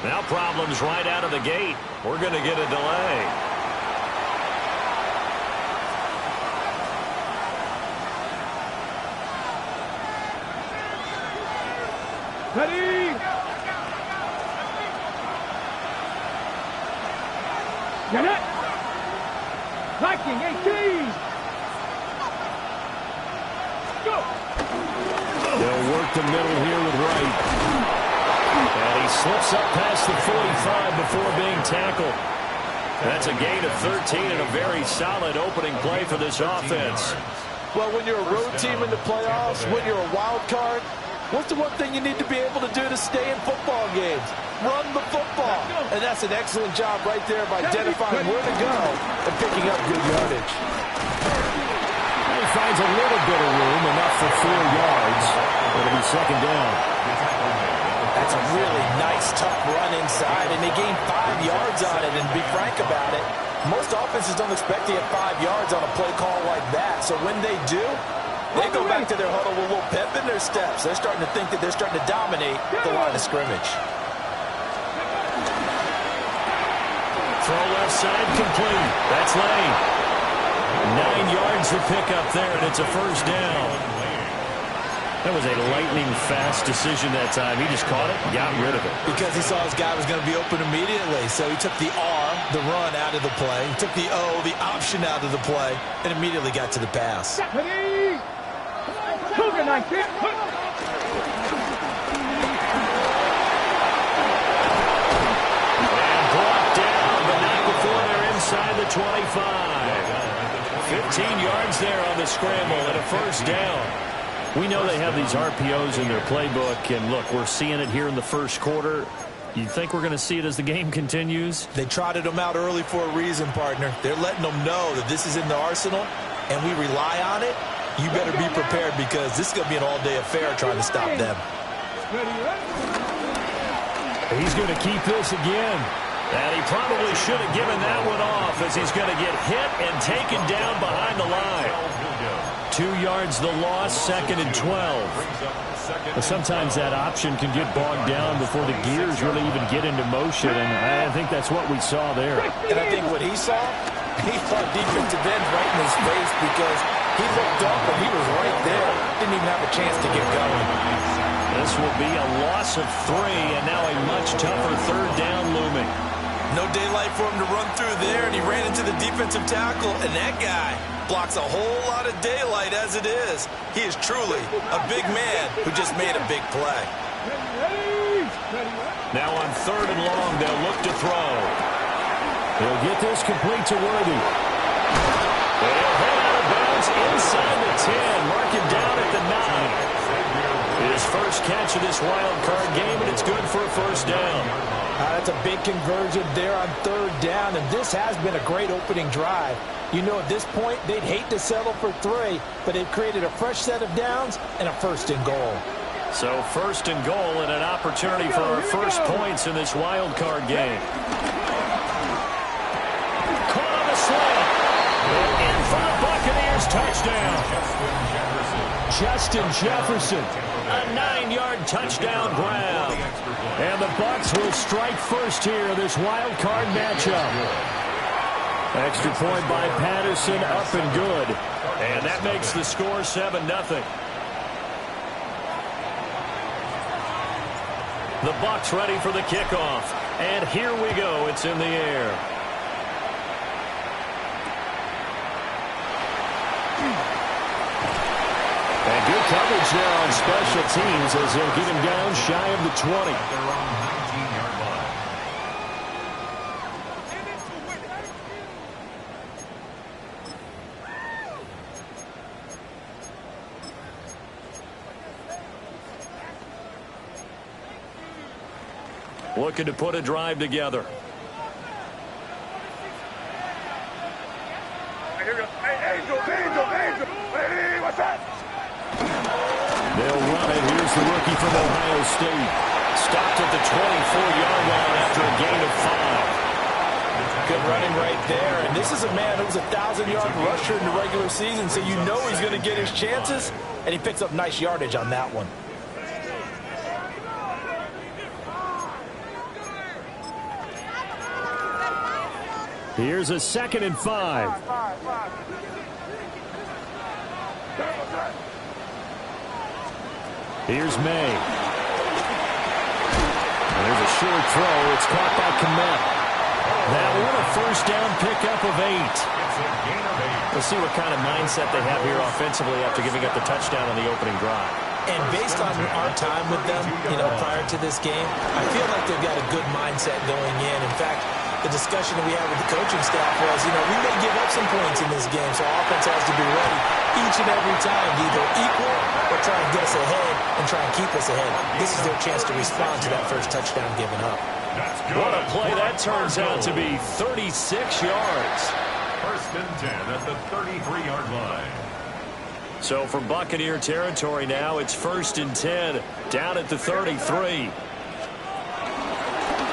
Now problems right out of the gate. We're going to get a delay. Ready? Get it! Viking 18! Go! They'll work the middle here with Wright. And he slips up past the 45 before being tackled. That's a gain of 13 and a very solid opening play for this offense. Well, when you're a road team in the playoffs, when you're a wild card, what's the one thing you need to be able to do to stay in football games? Run the football. And that's an excellent job right there of identifying where to go and picking up good yardage. He finds a little bit of room, enough for 4 yards. It'll be second down. That's a really nice, tough run inside, and they gain 5 yards on it. And to be frank about it, most offenses don't expect to get 5 yards on a play call like that. So when they do, they go back to their huddle with a little pep in their steps. They're starting to think that they're starting to dominate the line of scrimmage. Throw left side complete. That's Lane. 9 yards to pick up there, and it's a first down. That was a lightning-fast decision that time. He just caught it and got rid of it. Because he saw his guy was going to be open immediately. So he took the R, the run, out of the play. He took the O, the option, out of the play, and immediately got to the pass. Ready? Cougar 19! Inside the 25. 15 yards there on the scramble and a first down. We know they have these RPOs in their playbook, and look, we're seeing it here in the first quarter. You think we're going to see it as the game continues? They trotted them out early for a reason, partner. They're letting them know that this is in the arsenal, and we rely on it. You better be prepared because this is going to be an all-day affair trying to stop them. He's going to keep this again. And he probably should have given that one off as he's going to get hit and taken down behind the line. 2 yards the loss, second and 12. But sometimes that option can get bogged down before the gears really even get into motion, and I think that's what we saw there. And I think what he saw defensive end right in his face because he looked up and he was right there. Didn't even have a chance to get going. This will be a loss of 3, and now a much tougher third down looming. No daylight for him to run through there, and he ran into the defensive tackle, and that guy blocks a whole lot of daylight as it is. He is truly a big man who just made a big play. Now on third and long, they'll look to throw. He'll get this complete to Worthy. They'll head out of bounds inside the 10, mark him down at the 9. His first catch of this wild card game, and it's good for a first down. That's a big conversion there on third down, and this has been a great opening drive. You know, at this point, they'd hate to settle for 3, but they've created a fresh set of downs and a first and goal. So first and goal and an opportunity for our first points in this wild card game. Caught on the slant. In for the Buccaneers, touchdown. Justin Jefferson. A 9-yard touchdown grab. And the Bucs will strike first here in this wild card matchup. Extra point by Patterson, up and good. And that makes the score 7-0. The Bucs ready for the kickoff. And here we go. It's in the air. And good coverage there on special teams as they'll get him down shy of the 20. They're on 19-yard line. Looking to put a drive together. They'll run it. Here's the rookie from Ohio State. Stopped at the 24-yard line after a gain of 5. Good running right there. And this is a man who was a 1,000-yard rusher in the regular season, so you know he's going to get his chances, and he picks up nice yardage on that one. Here's a 2nd and 5. Here's May. There's a short throw. It's caught by Kmet. That one a first down pickup of 8. We'll see what kind of mindset they have here offensively after giving up the touchdown on the opening drive. And based on our time with them, prior to this game, I feel like they've got a good mindset going in. In fact, the discussion that we had with the coaching staff was, we may give up some points in this game, so offense has to be ready each and every time to either equal or try and get us ahead and try and keep us ahead. This is their chance to respond to that first touchdown given up. What a play that turns out to be. 36 yards. First and 10 at the 33-yard line. So from Buccaneer territory now, it's 1st and 10 down at the 33.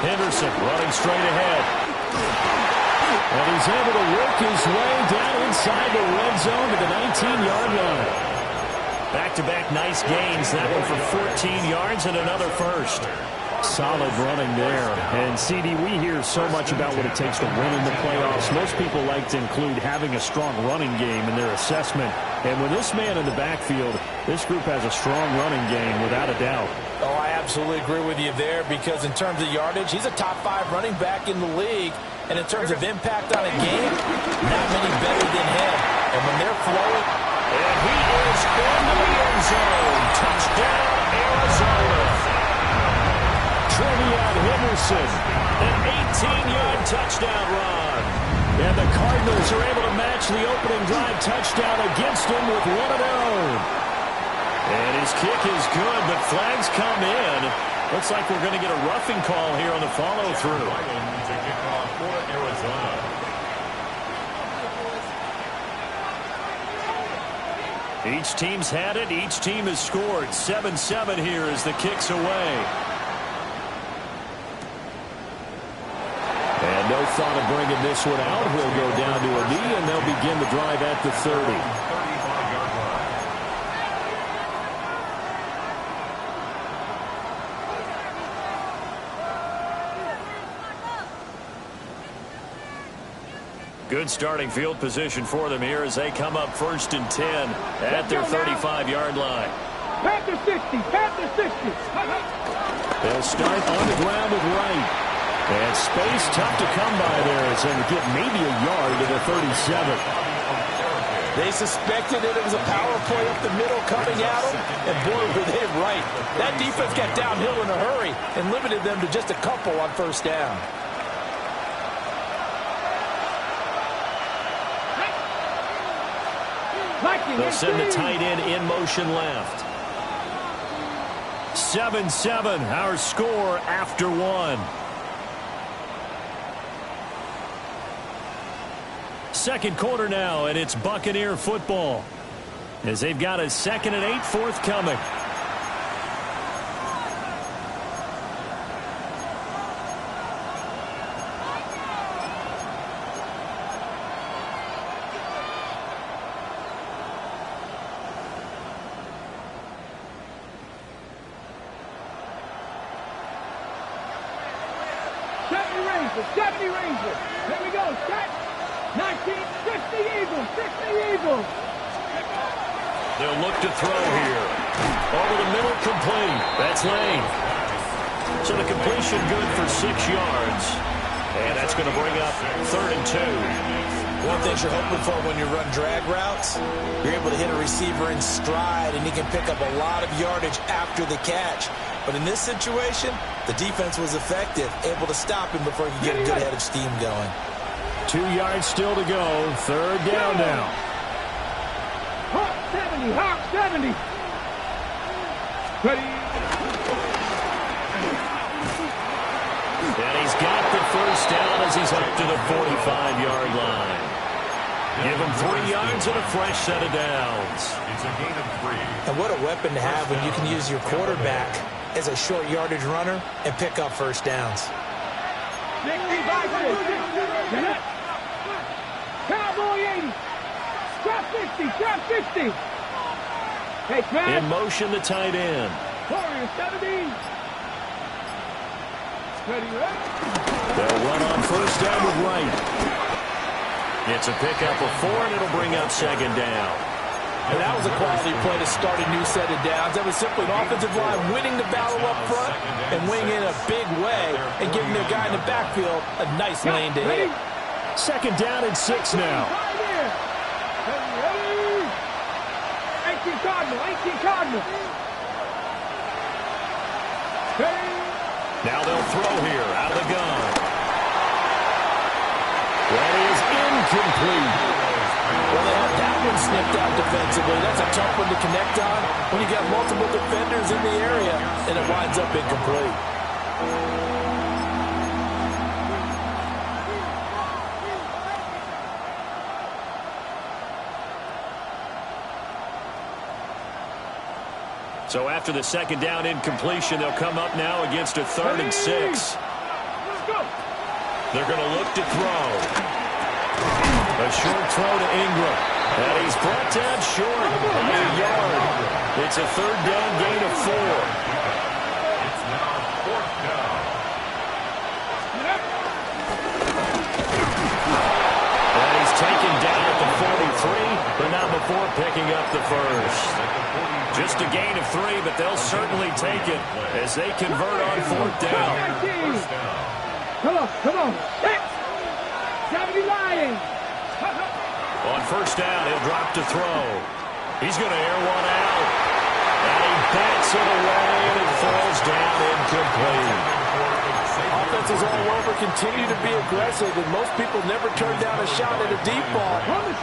Henderson running straight ahead. And he's able to work his way down inside the red zone to the 19-yard line. Back-to-back nice gains. That one for 14 yards and another first. Solid running there. And, CD, we hear so much about what it takes to win in the playoffs. Most people like to include having a strong running game in their assessment. And with this man in the backfield, this group has a strong running game without a doubt. Oh, I absolutely agree with you there because in terms of yardage, he's a top 5 running back in the league. And in terms of impact on a game, not many better than him. And when they're flowing, and he is into the end zone. Touchdown, Arizona. Trevion Henderson, an 18-yard touchdown run. And the Cardinals are able to match the opening drive touchdown against him with one of their own. And his kick is good, but flags come in. Looks like we're going to get a roughing call here on the follow-through. To kick off for Arizona. Each team's had it. Each team has scored. 7-7 here as the kick's away. And no thought of bringing this one out. He'll go down to a knee, and they'll begin the drive at the 30. 35-yard line. Good starting field position for them here as they come up 1st and 10 at their 35-yard line. Panther 60, Panther 60. They'll start on the ground with Wright. And space tough to come by there as they get maybe a yard to the 37. they suspected that it was a power play up the middle coming at them, and boy, were they right. That defense got downhill in a hurry and limited them to just a couple on 1st down. They'll send the tight end in motion left. 7-7, our score after 1. Second quarter now, and it's Buccaneer football as they've got a 2nd and 8 forthcoming. Here we go. Set. 19, 60 Eagles. 60 Eagles. They'll look to throw here. Over the middle, complete. That's Lane. So the completion good for 6 yards. And that's going to bring up 3rd and 2. One thing you're hoping for when you run drag routes, you're able to hit a receiver in stride, and he can pick up a lot of yardage after the catch. But in this situation, the defense was effective, able to stop him before he could get a good head of steam going. 2 yards still to go. 3rd down now. Hawk 70. Hawk 70. Ready. And he's got the 1st down as he's up to the 45-yard line. Give him 3 yards and a fresh set of downs. It's a gain of 3. And what a weapon to have when you can use your quarterback as a short yardage runner and pick up 1st downs. Cowboy 80. Drop 50. Drop 50. Hey, Trav. In motion, the tight end. Warrior 70. Ready, ready. They'll run on 1st down with Wright. It's a pickup of 4, and it'll bring up second down. And that was a quality play to start a new set of downs. That was simply an offensive line winning the battle up front and winning in a big way and giving their guy in the backfield a nice lane to hit. Second down and 6 now. 18 Cardinal, 18 Cardinal. Now they'll throw here out of the gun. That is incomplete. Well, they have that one snipped out defensively. That's a tough one to connect on when you got multiple defenders in the area, and it winds up incomplete. So after the second down incompletion, they'll come up now against a 3rd and 6. They're going to look to throw. A short throw to Ingram. And he's brought down short by a yard. It's a 3rd down gain of 4. It's now 4th down. And he's taken down at the 43, but not before picking up the first. Just a gain of 3, but they'll certainly take it as they convert on 4th down. Come on. 70 Lions. On 1st down, he'll drop to throw. He's going to air one out. And he bats it away, and it falls down incomplete. Offenses all over continue to be aggressive, and most people never turn down a shot at a deep ball.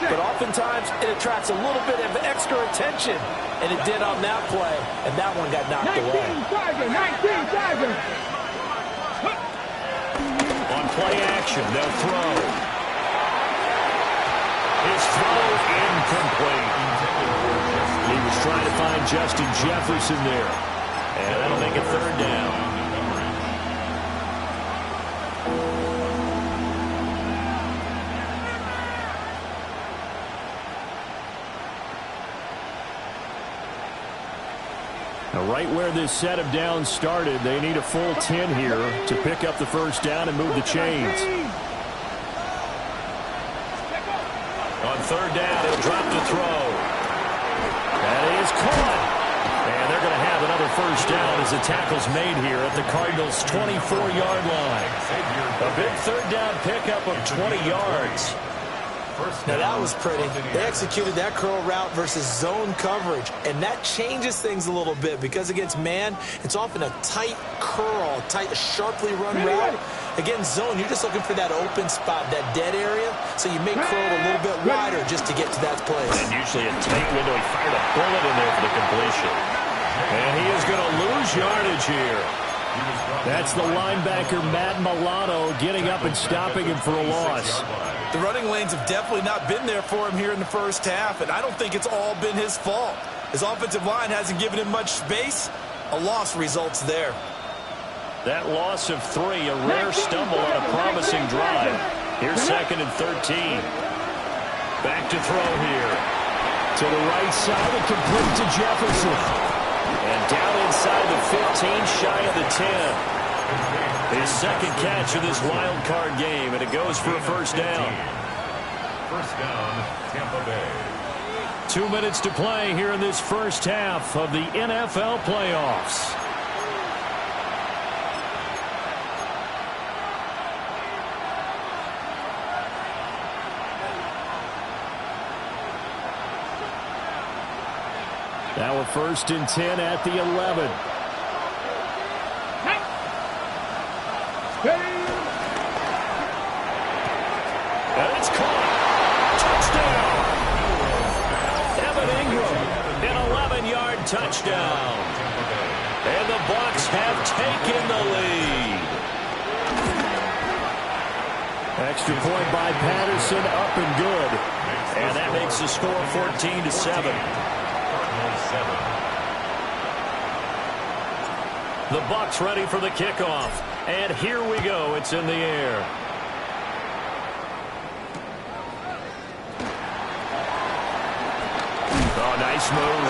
But oftentimes, it attracts a little bit of extra attention, and it did on that play, and that one got knocked away. 19 Tiger. On play action, they'll throw. His throw incomplete. He was trying to find Justin Jefferson there. And that'll make it 3rd down. Now, right where this set of downs started, they need a full 10 here to pick up the 1st down and move the chains. On 3rd down, he'll drop to throw. That is caught. And they're going to have another 1st down as the tackle's made here at the Cardinals' 24-yard line. A big 3rd down pickup of 20 yards. Now that was pretty. They executed that curl route versus zone coverage, and that changes things a little bit because against man, it's often a tight curl, tight, sharply run route. Against zone, you're just looking for that open spot, that dead area, so you make curl a little bit wider just to get to that place. And usually a tight window. He fired a bullet in there for the completion. And he is going to lose yardage here. That's the linebacker, Matt Milano, getting up and stopping him for a loss. The running lanes have definitely not been there for him here in the 1st half, and I don't think it's all been his fault. His offensive line hasn't given him much space. A loss results there. That loss of 3, a rare stumble on a promising drive. Here's 2nd and 13. Back to throw here. To the right side and complete to Jefferson. And down inside the 15, shy of the 10. His 2nd catch of this wild card game, and it goes for a 1st down. 1st down, Tampa Bay. 2 minutes to play here in this 1st half of the NFL playoffs. Now a 1st and 10 at the 11. And it's caught. Touchdown. Evan Ingram, an 11-yard touchdown. And the Bucs have taken the lead. Extra point by Patterson, up and good. And that makes the score 14-7. The Bucs ready for the kickoff. And here we go. It's in the air. Oh, nice move.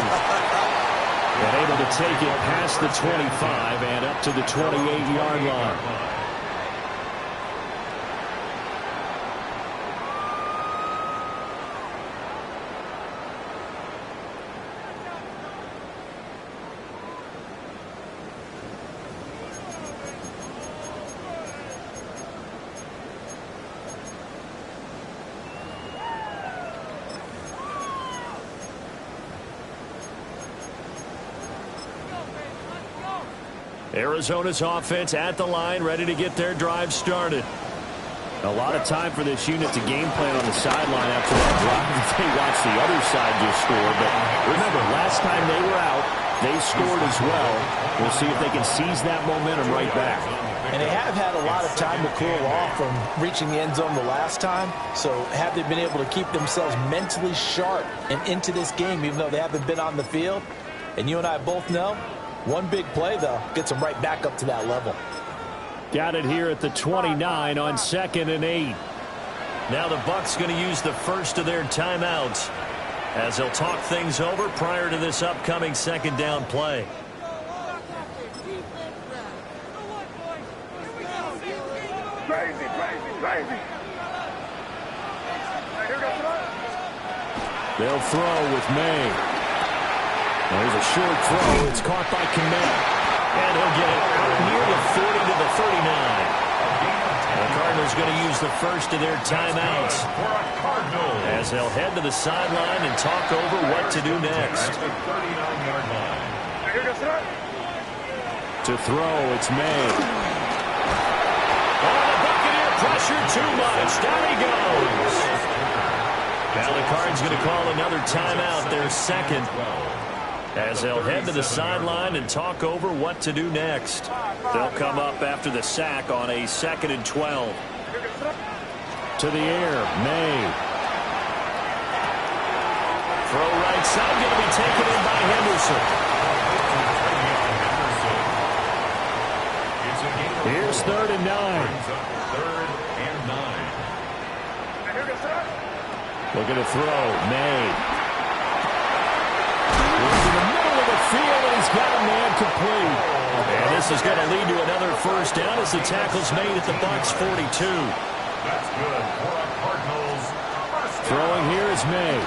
And able to take it past the 25 and up to the 28-yard line. Arizona's offense at the line, ready to get their drive started. A lot of time for this unit to game plan on the sideline after that drive. They watched the other side just score. But remember, last time they were out, they scored as well. We'll see if they can seize that momentum right back. And they have had a lot of time to cool off from reaching the end zone the last time. So have they been able to keep themselves mentally sharp and into this game, even though they haven't been on the field? And you and I both know, one big play, though, gets them right back up to that level. Got it here at the 29 on 2nd and 8. Now the Bucs going to use the first of their timeouts as they'll talk things over prior to this upcoming 2nd down play. Crazy, crazy, crazy. They'll throw with May. There's a short throw. It's caught by Kmet. And he'll get it out near the 40 to the 39. The Cardinals going to use the first of their timeouts as they'll head to the sideline and talk over what to do next. To throw, it's May. Oh, the Buccaneer pressure too much. Down he goes. Now the Cards going to call another timeout, their second, as they'll head to the sideline and talk over what to do next. They'll come up after the sack on a 2nd and 12. To the air, May. Throw right side, going to be taken in by Henderson. Here's 3rd and 9. Looking to throw, May. Field, and he's got a man complete. And this is going to lead to another first down as the tackle's made at the Bucs 42. That's good for our Cardinals. Throwing here is May.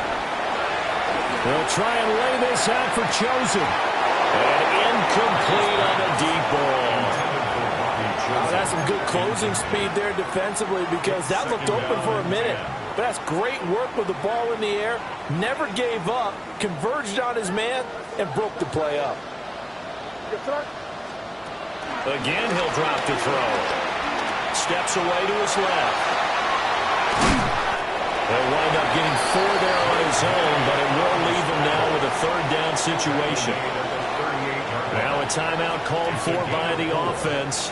They'll try and lay this out for Chosen. And incomplete on a deep ball. Oh, that's some good closing speed there defensively, because that looked open for a minute. But that's great work with the ball in the air. Never gave up, converged on his man, and broke the play up. Again, he'll drop to throw. Steps away to his left. He'll wind up getting 4 there on his own, but it will leave him now with a 3rd down situation. Now a timeout called for by the offense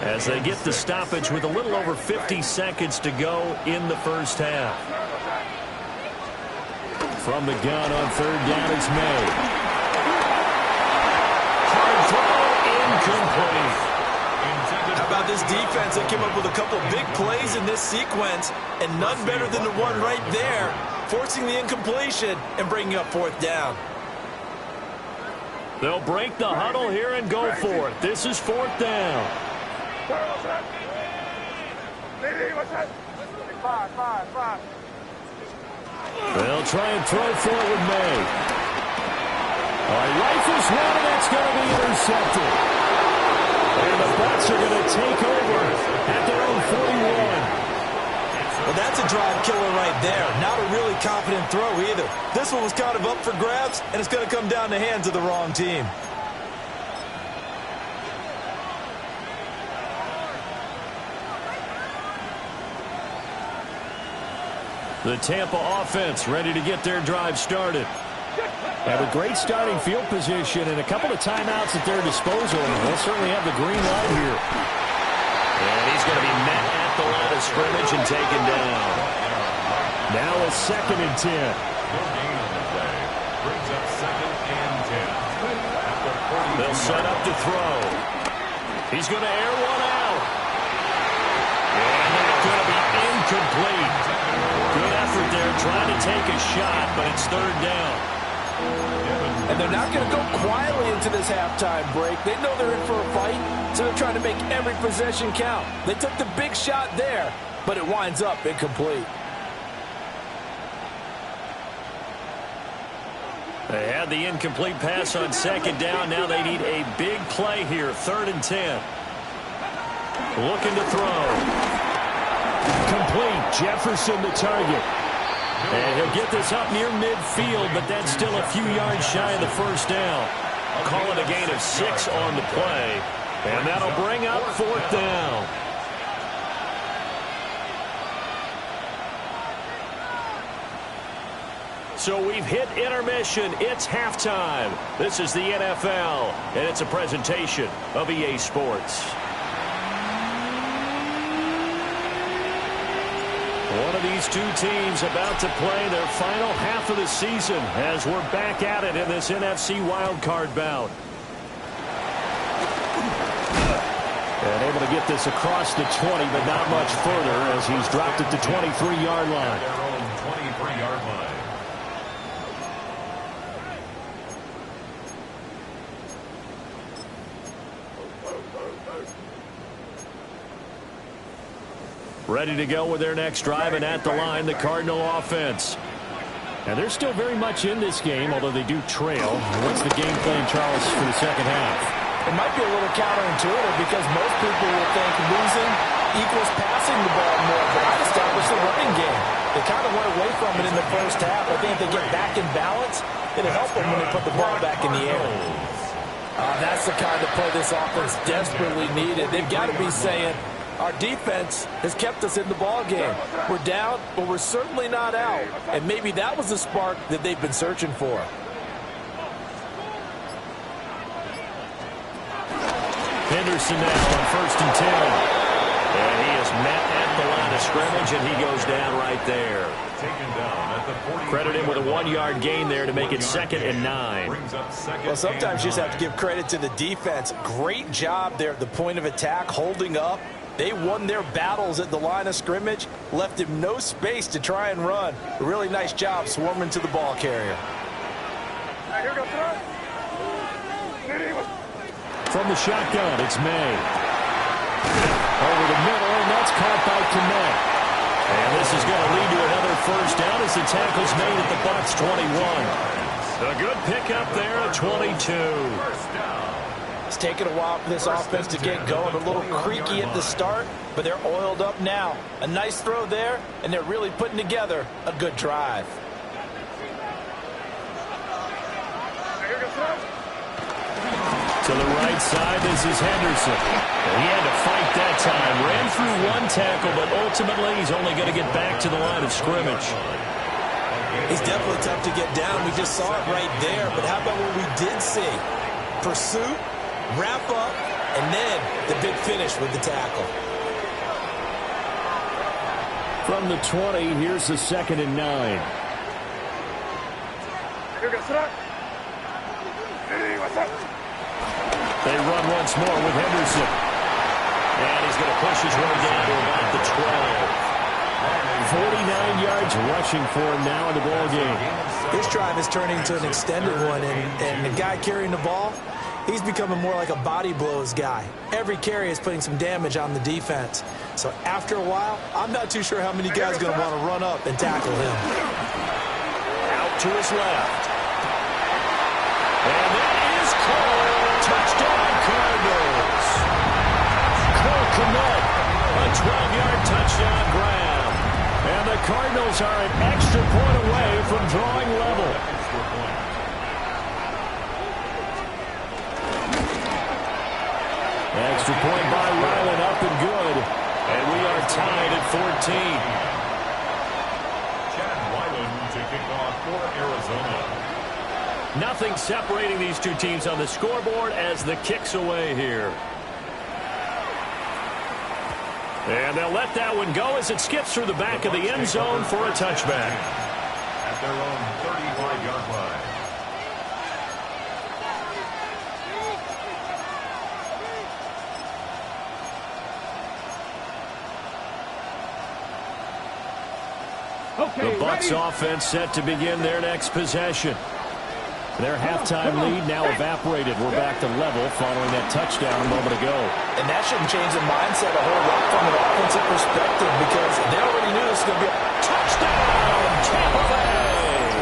as they get the stoppage with a little over 50 seconds to go in the first half. From the gun on 3rd down, it's May. Hard throw, incomplete. How about this defense? They came up with a couple big plays in this sequence, and none better than the one right there, forcing the incompletion and bringing up 4th down. They'll break the huddle here and go for it. This is 4th down. They'll try and throw for it with May. Rifles one, and that's going to be intercepted. And the Bucs are going to take over at their own 41. Well, that's a drive killer right there. Not a really confident throw either. This one was kind of up for grabs, and it's going to come down the hands of the wrong team. The Tampa offense ready to get their drive started. Have a great starting field position and a couple of timeouts at their disposal. They'll certainly have the green light here. And he's going to be met at the line of scrimmage and taken down. Now a 2nd and 10. They'll set up to throw. He's going to air one out. And that's going to be incomplete. Good effort there trying to take a shot, but it's 3rd down. And they're not going to go quietly into this halftime break. They know they're in for a fight, so they're trying to make every possession count. They took the big shot there, but it winds up incomplete. They had the incomplete pass on 2nd down. Now they need a big play here, 3rd and 10. Looking to throw. Complete. Jefferson the target. And he'll get this up near midfield, but that's still a few yards shy of the first down. Call it a gain of 6 on the play. And that'll bring up 4th down. So we've hit intermission. It's halftime. This is the NFL, and it's a presentation of EA Sports. One of these two teams about to play their final half of the season as we're back at it in this NFC Wildcard bout. And able to get this across the 20, but not much further as he's dropped it to 23-yard line. Their own 23-yard line. Ready to go with their next drive, and at the line, the Cardinal offense. And they're still very much in this game, although they do trail. What's the game plan, Charles, for the second half? It might be a little counterintuitive because most people will think losing equals passing the ball more, but I'd establish the running game. They kind of went away from it in the first half. I think if they get back in balance, it'll help them when they put the ball back in the air. That's the kind of play this offense desperately needed. They've got to be saying, our defense has kept us in the ball game. We're down, but we're certainly not out. And maybe that was the spark that they've been searching for. Henderson now on 1st and 10. And he is met at the line of scrimmage, and he goes down right there. Taken down at the 40. Credit him with a 1-yard gain there to make it 2nd and 9. Well, sometimes you just have to give credit to the defense. Great job there at the point of attack, holding up. They won their battles at the line of scrimmage, left him no space to try and run. A really nice job swarming to the ball carrier. From the shotgun, it's May. Over the middle, and that's caught by Kmet. And this is going to lead to another 1st down as the tackle's made at the Bucs 21. A good pickup there at 22. It's taken a while for this offense to get going. A little creaky at the start, but they're oiled up now. A nice throw there, and they're really putting together a good drive. To the right side, this is Henderson. And he had to fight that time. Ran through one tackle, but ultimately he's only going to get back to the line of scrimmage. He's definitely tough to get down. We just saw it right there. But how about what we did see? Pursuit, wrap up, and then the big finish with the tackle. From the 20, here's the 2nd and 9. They run once more with Henderson. And he's going to push his way down to about the 12. 49 yards rushing for him now in the ball game. This drive is turning into an extended one, and the guy carrying the ball, he's becoming more like a body blows guy. Every carry is putting some damage on the defense. So after a while, I'm not too sure how many guys are going to want to run up and tackle him. Out to his left. And that is called. Touchdown Cardinals. Cole Kmet, a 12-yard touchdown grab. And the Cardinals are an extra point away from drawing level. Extra point by Ryland, up and good. And we are tied at 14. Chad Ryland to kick off for Arizona. Nothing separating these two teams on the scoreboard as the kick's away here. And they'll let that one go as it skips through the back of the end zone for a touchback. At their own 35-yard line. The Bucs offense set to begin their next possession. Their halftime lead now evaporated. We're back to level following that touchdown a moment ago. And that shouldn't change the mindset a whole lot from an offensive perspective because they already knew this was going to be a touchdown, Tampa Bay.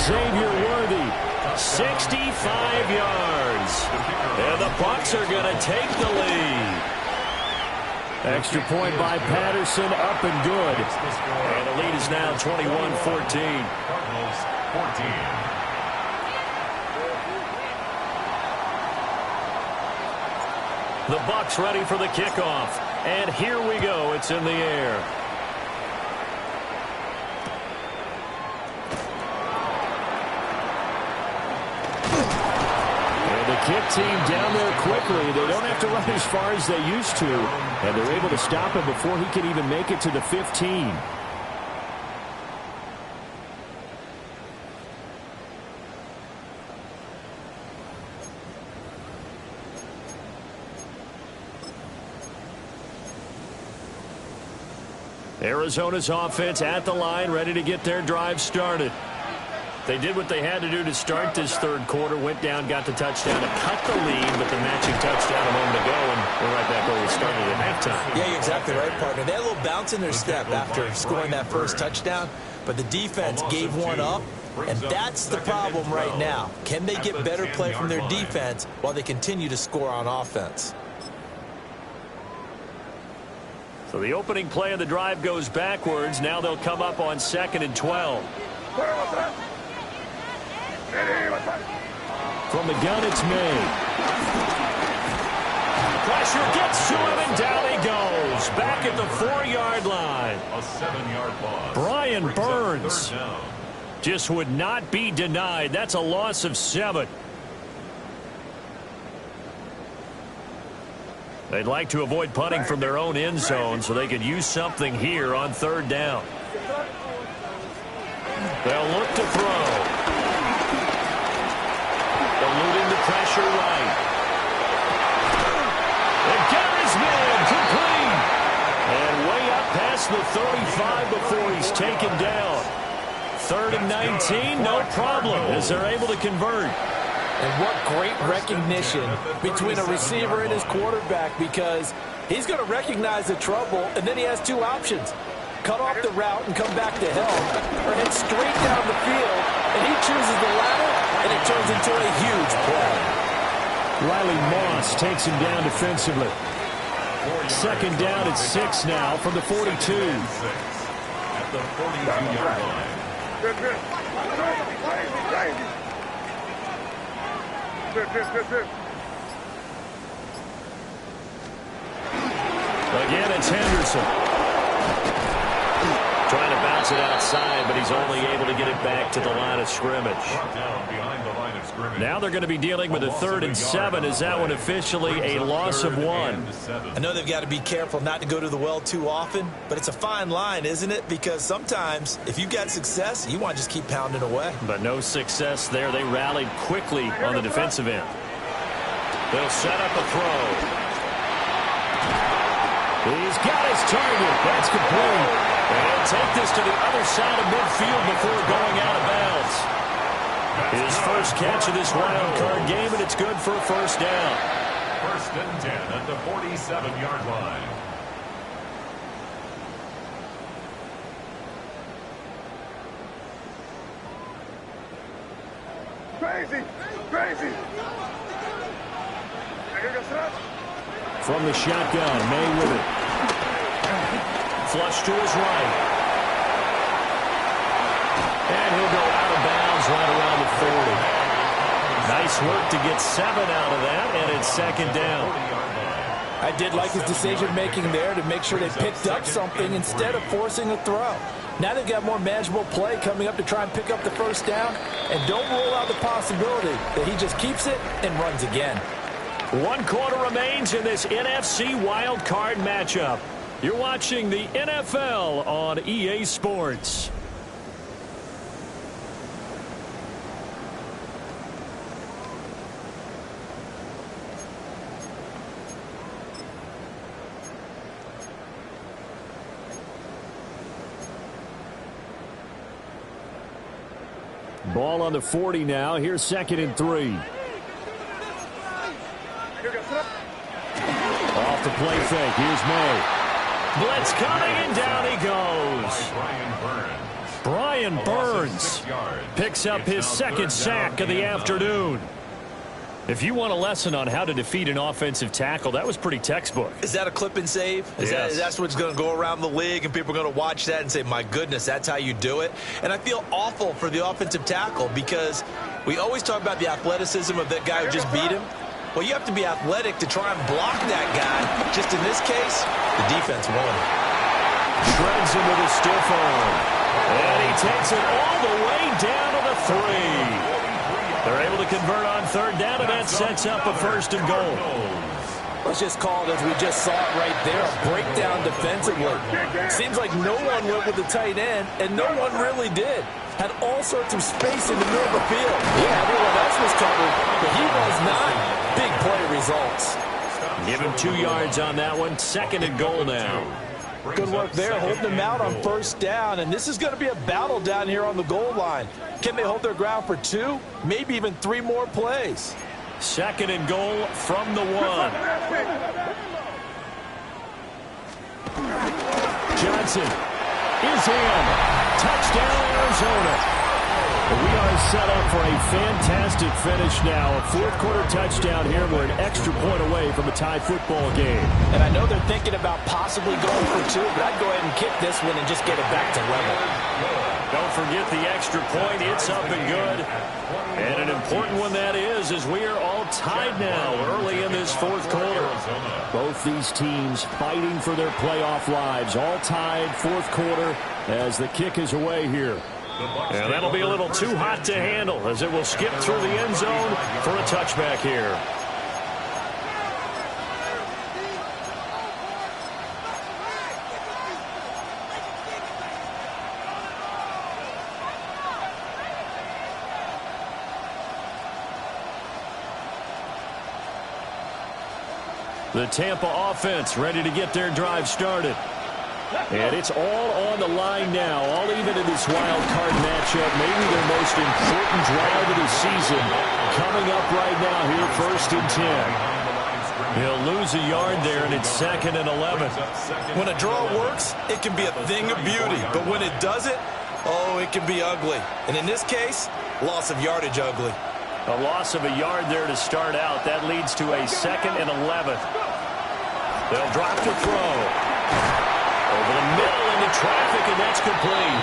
Xavier Worthy, 65 yards. And the Bucs are going to take the lead. Extra point by Patterson, up and good. And the lead is now 21-14. Cardinals 14. The Bucs ready for the kickoff. And here we go. It's in the air. And the kick team down there quickly. They don't have to run as far as they used to. And they're able to stop him before he can even make it to the 15. Arizona's offense at the line, ready to get their drive started. They did what they had to do to start this third quarter, went down, got the touchdown to cut the lead, but the matching touchdown a moment ago, and we're right back where we started at halftime. Yeah, you're exactly right, partner. They had a little bounce in their step after scoring that first touchdown, but the defense gave one up, and that's the problem right now. Can they get better play from their defense while they continue to score on offense? So the opening play of the drive goes backwards. Now they'll come up on 2nd and 12. From the gun, it's made. Pressure gets to him, and down he goes. Back at the 4-yard line. A 7-yard loss. Brian Burns just would not be denied. That's a loss of 7. They'd like to avoid punting from their own end zone so they could use something here on 3rd down. They'll look to throw. Eluding the pressure right. The gun is made, complete. And way up past the 35 before he's taken down. 3rd and 19, no problem, as they're able to convert. And what great recognition between a receiver and his quarterback, because he's going to recognize the trouble, and then he has 2 options. Cut off the route and come back to help, or head straight down the field, and he chooses the latter, and it turns into a huge play. Riley Moss takes him down defensively. 2nd down at 6 now from the 42. At the 42-yard line. Again, it's Henderson. Trying to bounce it outside, but he's only able to get it back to the line of scrimmage. Now they're going to be dealing with a 3rd and 7. Is that one officially a loss of 1? I know they've got to be careful not to go to the well too often, but it's a fine line, isn't it? Because sometimes, if you've got success, you want to just keep pounding away. But no success there. They rallied quickly on the defensive end. They'll set up a throw. He's got his target. That's complete. And he'll take this to the other side of midfield before going out of bounds. His first catch of this wild card game, and it's good for a 1st down. 1st and 10 at the 47-yard line. Crazy! Crazy! From the shotgun, May with it. Flush to his right. And he'll go out of bounds right around the 40. Nice work to get 7 out of that, and it's 2nd down. I did like his decision-making there to make sure they picked up something instead of forcing a throw. Now they've got more manageable play coming up to try and pick up the 1st down, and don't rule out the possibility that he just keeps it and runs again. 1 quarter remains in this NFC Wild Card matchup. You're watching the NFL on EA Sports. Ball on the 40 now. Here's 2nd and 3. Off the play fake. Here's May. Blitz coming, and down he goes. Brian Burns picks up his 2nd sack of the afternoon. If you want a lesson on how to defeat an offensive tackle, that was pretty textbook. Is that a clip and save? Yes. That's what's going to go around the league, and people are going to watch that and say, my goodness, that's how you do it? And I feel awful for the offensive tackle because we always talk about the athleticism of that guy who just beat him. Well, you have to be athletic to try and block that guy. Just in this case, the defense won. Shreds him with a stiff arm. And he takes it all the way down to the 3. They're able to convert on third down, and that sets up a 1st and goal. Let's just call it as we just saw it right there, a breakdown defensively. Seems like no one went with the tight end, and no one really did. Had all sorts of space in the middle of the field. Yeah, everyone else was covered, but he was not. Big play results. Give him 2 yards on that one. 2nd and goal now. Good work there, holding them out on 1st down, and this is going to be a battle down here on the goal line. Can they hold their ground for 2, maybe even 3 more plays? 2nd and goal from the 1. Johnson is in. Touchdown, Arizona. We are set up for a fantastic finish now. A 4th quarter touchdown here. We're an extra point away from a tie football game. And I know they're thinking about possibly going for 2, but I'd go ahead and kick this one and just get it back to level. Don't forget the extra point. It's up and good. And an important one that is, as we are all tied now early in this 4th quarter. Both these teams fighting for their playoff lives. All tied 4th quarter as the kick is away here. And that'll be a little too hot to handle as it will skip through the end zone for a touchback here. The Tampa offense ready to get their drive started. And it's all on the line now, all even in this wild card matchup. Maybe their most important drive of the season coming up right now here, 1st and 10. He'll lose a yard there, and it's 2nd and 11. When a draw works, it can be a thing of beauty. But when it doesn't, oh, it can be ugly. And in this case, loss of yardage ugly. A loss of a yard there to start out. That leads to a 2nd and 11. They'll drop to throw. Over the middle into traffic, and that's complete.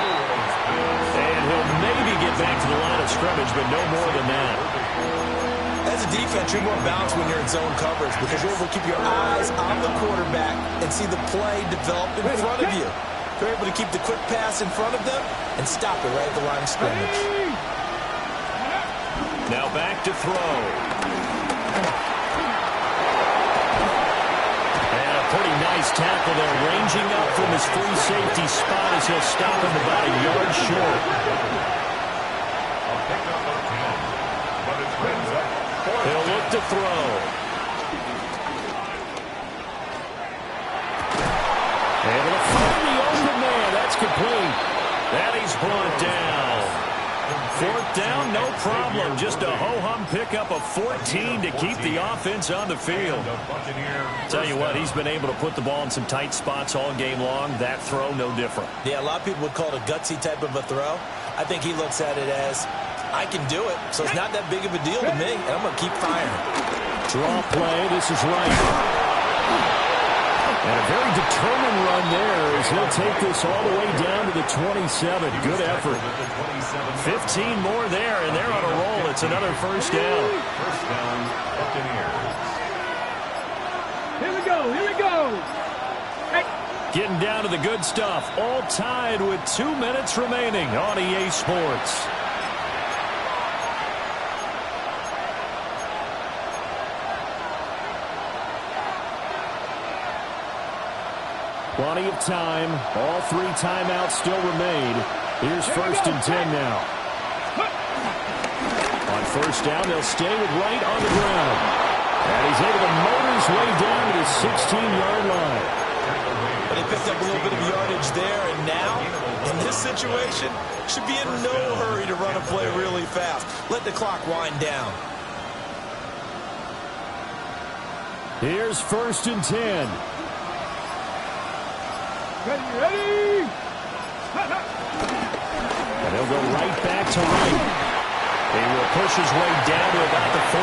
And he'll maybe get back to the line of scrimmage, but no more than that. As a defense, you're more balanced when you're in zone coverage because you're able to keep your eyes on the quarterback and see the play develop in front of you. You're able to keep the quick pass in front of them and stop it right at the line of scrimmage. Now back to throw. Pretty nice tackle there, ranging up from his free safety spot as he'll stop him about a yard short. He'll look to throw. Able to find the open man. That's complete. That he's brought down. 4th down, no problem. Just a ho-hum pickup of 14 to keep the offense on the field. Tell you what, he's been able to put the ball in some tight spots all game long. That throw, no different. Yeah, a lot of people would call it a gutsy type of a throw. I think he looks at it as, I can do it, so it's not that big of a deal to me, and I'm going to keep firing. Draw play, this is right. And a very determined run there as he'll take this all the way down to the 27. Good effort. 15 more there, and they're on a roll. It's another 1st down. Here we go, here we go. Hey. Getting down to the good stuff. All tied with 2 minutes remaining on EA Sports. Plenty of time. All 3 timeouts still remain. Here's 1st and 10 now. On 1st down, they'll stay with Wright on the ground. And he's able to motor his way down to the 16-yard line. But he picked up a little bit of yardage there, and now, in this situation, should be in no hurry to run a play really fast. Let the clock wind down. Here's 1st and 10. Ready? And he'll go right back to Wright. He will push his way down to about the 14.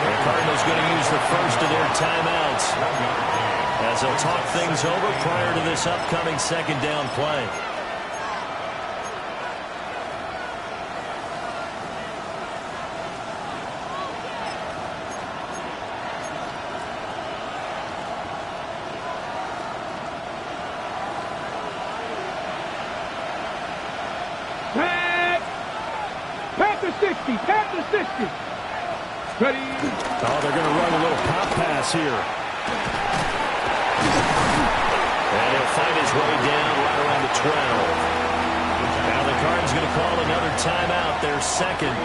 The Cardinals going to use the first of their timeouts as they'll talk things over prior to this upcoming 2nd down play. Panthers 60. Ready. Oh, they're going to run a little pop pass here. And he'll find his way down right around the 12. Now the Card's going to call another timeout, their second,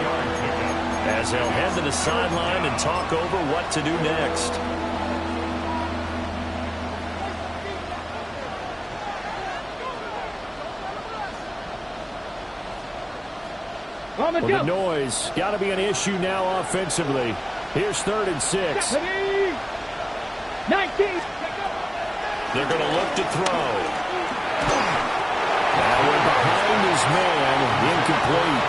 as they'll head to the sideline and talk over what to do next. On the Well, the noise got to be an issue now offensively. Here's 3rd and 6. 19. They're going to look to throw. Now we're behind his man, incomplete.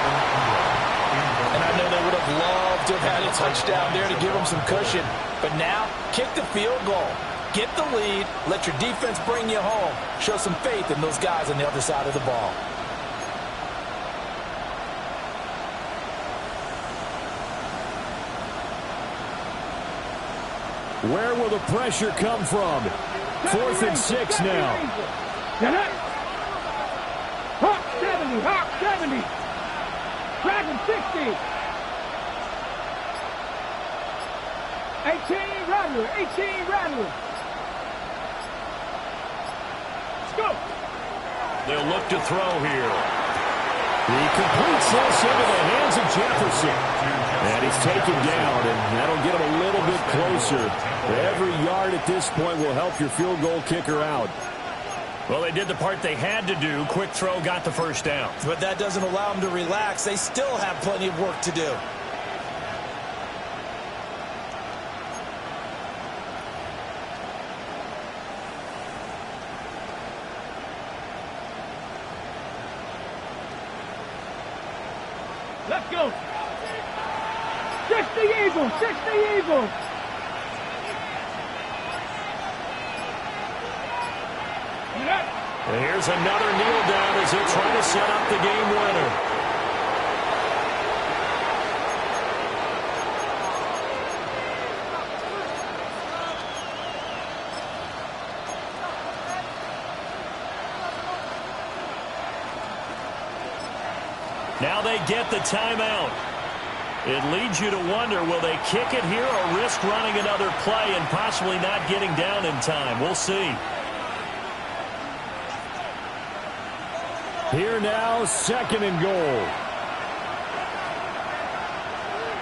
And I know they would have loved to have had a touchdown there to give them some cushion. But now, kick the field goal. Get the lead. Let your defense bring you home. Show some faith in those guys on the other side of the ball. Where will the pressure come from? 4th and 6 now. Hawk 70. Hawk 70. Dragon 60. 18 Rattler. 18 Rattler. Let's go. They'll look to throw here. He completes this into the hands of Jefferson. And he's taken down, and that'll get him a little bit closer. Every yard at this point will help your field goal kicker out. Well, they did the part they had to do. Quick throw got the first down. But that doesn't allow them to relax. They still have plenty of work to do. Let's go. 60 Eagles. 60 Eagles. And here's another kneel down as they'll try to set up the game winner. Now they get the timeout. It leads you to wonder, will they kick it here or risk running another play and possibly not getting down in time? We'll see. Here now, 2nd and goal.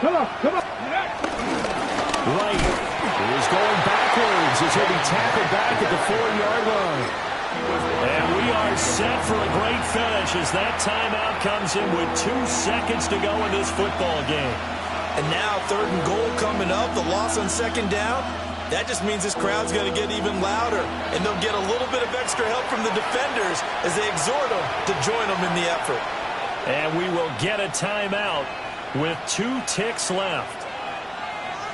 Come on, come on. Right. He is going backwards as he'll be tackled back at the 4-yard line. And we are set for a great finish as that timeout comes in with 2 seconds to go in this football game. And now 3rd and goal coming up, the loss on 2nd down. That just means this crowd's going to get even louder, and they'll get a little bit of extra help from the defenders as they exhort them to join them in the effort. And we will get a timeout with 2 ticks left.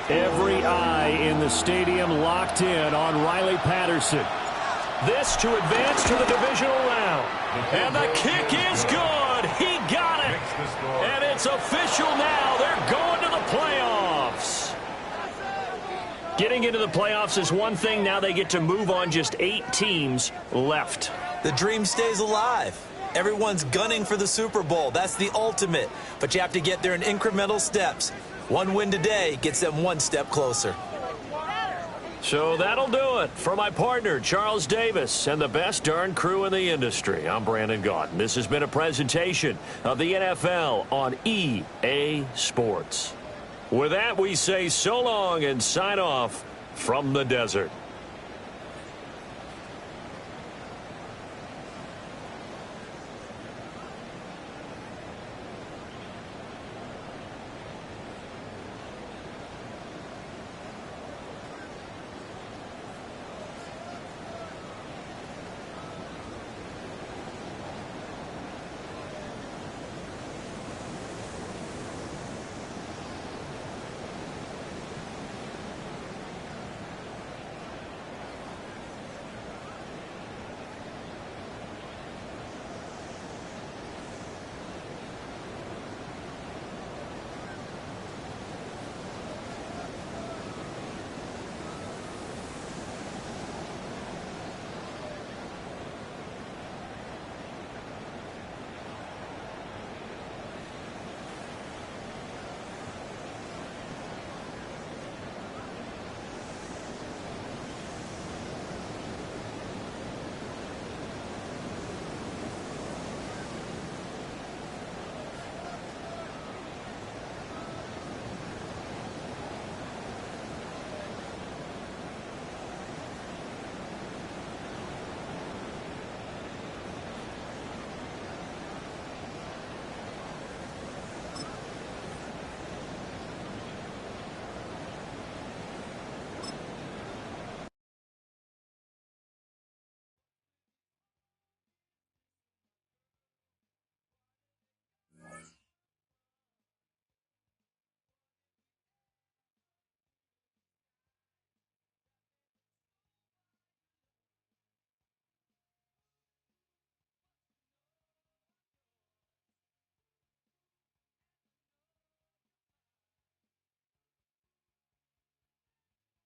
Every eye in the stadium locked in on Riley Patterson. This to advance to the divisional round. And the kick is good. He got it. And it's official now. They're going to the playoffs. Getting into the playoffs is one thing. Now they get to move on. Just 8 teams left. The dream stays alive. Everyone's gunning for the Super Bowl. That's the ultimate. But you have to get there in incremental steps. One win today gets them 1 step closer. So that'll do it for my partner, Charles Davis, and the best darn crew in the industry. I'm Brandon Gaudin. This has been a presentation of the NFL on EA Sports. With that, we say so long and sign off from the desert.